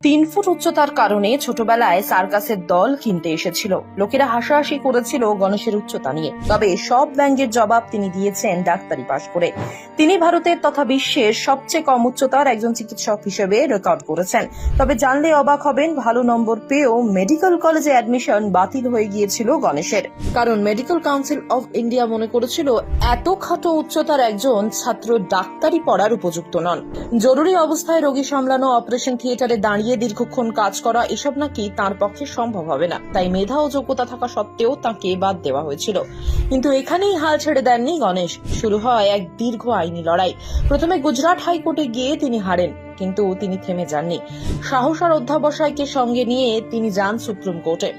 3 foot উচ্চতার কারণে ছোটবেলায় সার্কাসের দল কিনতে এসেছিল। লোকেরা হাসাহাসি করেছিল গণেশের উচ্চতা নিয়ে। তবে সব ব্যঙ্গের জবাব তিনি দিয়েছেন ডাক্তারি পাশ করে। তিনি ভারতের তথা বিশ্বের সবচেয়ে কম উচ্চতার একজন চিকিৎসক হিসেবে রেকর্ড করেছেন। তবে জানলে অবাক হবেন, ভালো নম্বর পেয়েও মেডিকেল কলেজে অ্যাডমিশন বাতিল হয়ে গিয়েছিল গণেশের। কারণ মেডিকেল কাউন্সিল অফ ইন্ডিয়া মনে করেছিল এত খাটো উচ্চতার একজন ছাত্র ডাক্তারি পড়ার উপযুক্ত নন। জরুরি অবস্থায় রোগী সামলানো, অপারেশন থিয়েটারে দাঁড়িয়ে দীর্ঘক্ষণ কাজ করা, এসব নাকি তার পক্ষে সম্ভব হবে না। তাই মেধা ও যোগ্যতা থাকা সত্ত্বেও তাকে বাদ দেওয়া হয়েছিল। কিন্তু এখানেই হাল ছেড়ে দেননি গণেশ। শুরু হয় এক দীর্ঘ আইনি লড়াই। প্রথমে গুজরাট হাইকোর্টে গিয়ে তিনি হারেন, কিন্তু তিনি থেমে যাননি। সাহস আর অধ্যাবসায়কে সঙ্গে নিয়ে তিনি যান সুপ্রিম কোর্টে।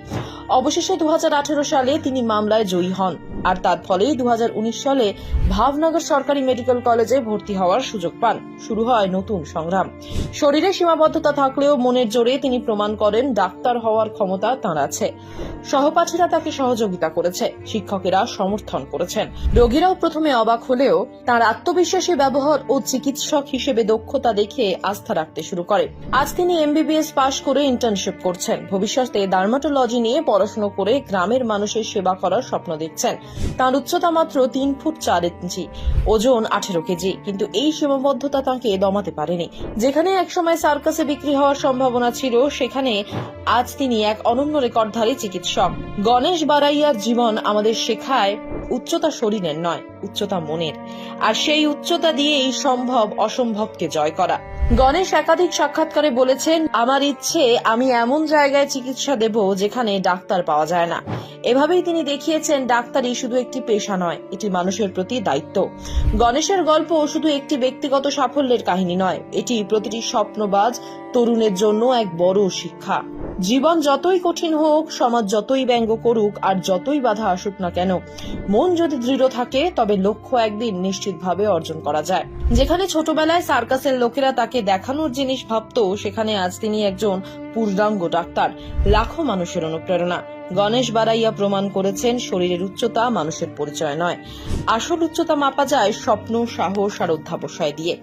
অবশেষে 2018 সালে তিনি মামলায় জয়ী হন, আর তার ফলেই 2019 সালে ভাবনগর সরকারি মেডিকেল কলেজে ভর্তি হওয়ার সুযোগ পান। শুরু হয় নতুন সংগ্রাম। শরীরে সীমাবদ্ধতা থাকলেও মনের জোরে তিনি প্রমাণ করেন ডাক্তার হওয়ার ক্ষমতা তাঁর আছে। সহপাঠীরা তাকে সহযোগিতা করেছে, শিক্ষকেরা সমর্থন করেছেন। রোগীরাও প্রথমে অবাক হলেও তাঁর আত্মবিশ্বাসী ব্যবহার ও চিকিৎসক হিসেবে দক্ষতা দেখে আস্থা রাখতে শুরু করে। আজ তিনি MBBS পাশ করে ইন্টার্নশিপ করছেন। ভবিষ্যতে ডার্মাটোলজি নিয়ে পড়াশোনা করে গ্রামের মানুষের সেবা করার স্বপ্ন দেখছেন। তাঁর উচ্চতা মাত্র 3 ফুট 4 ইঞ্চি, ওজন 18 কেজি। কিন্তু এই সীমাবদ্ধতা তাঁকে দমাতে পারেনি। যেখানে একসময় সার্কাসে বিক্রি হওয়ার সম্ভাবনা ছিল, সেখানে আজ তিনি এক অনন্য রেকর্ডধারী চিকিৎসক। গণেশ বারাইয়ার জীবন আমাদের শেখায় উচ্চতা শরীরের নয়, উচ্চতা মনের। আর সেই উচ্চতা দিয়েই সম্ভব অসম্ভবকে জয় করা। গণেশ একাধিক সাক্ষাৎকারে বলেছেন, আমার ইচ্ছে আমি এমন জায়গায় চিকিৎসা দেব যেখানে ডাক্তার পাওয়া যায় না। এভাবেই তিনি দেখিয়েছেন ডাক্তারি শুধু একটি পেশা নয়, এটি মানুষের প্রতি দায়িত্ব। গণেশের গল্প শুধু একটি ব্যক্তিগত সাফল্যের কাহিনী নয়, এটি প্রতিটি স্বপ্নবাজ তরুণের জন্য এক বড় শিক্ষা। জীবন যতই কঠিন হোক, সমাজ যতই ব্যঙ্গ করুক, আর যতই বাধা আসুক না কেন, মন যদি দৃঢ় থাকে তবে লক্ষ্য একদিন নিশ্চিতভাবে অর্জন করা যায়। যেখানে ছোটবেলায় সার্কাসের লোকেরা তাকে দেখানোর জিনিস ভাবত, সেখানে আজ তিনি একজন পূর্ণাঙ্গ ডাক্তার, লাখো মানুষের অনুপ্রেরণা। গণেশ বারাইয়া প্রমাণ করেছেন শরীরের উচ্চতা মানুষের পরিচয় নয়, আসল উচ্চতা মাপা যায় স্বপ্ন, সাহস আর অধ্যাবসায় দিয়ে।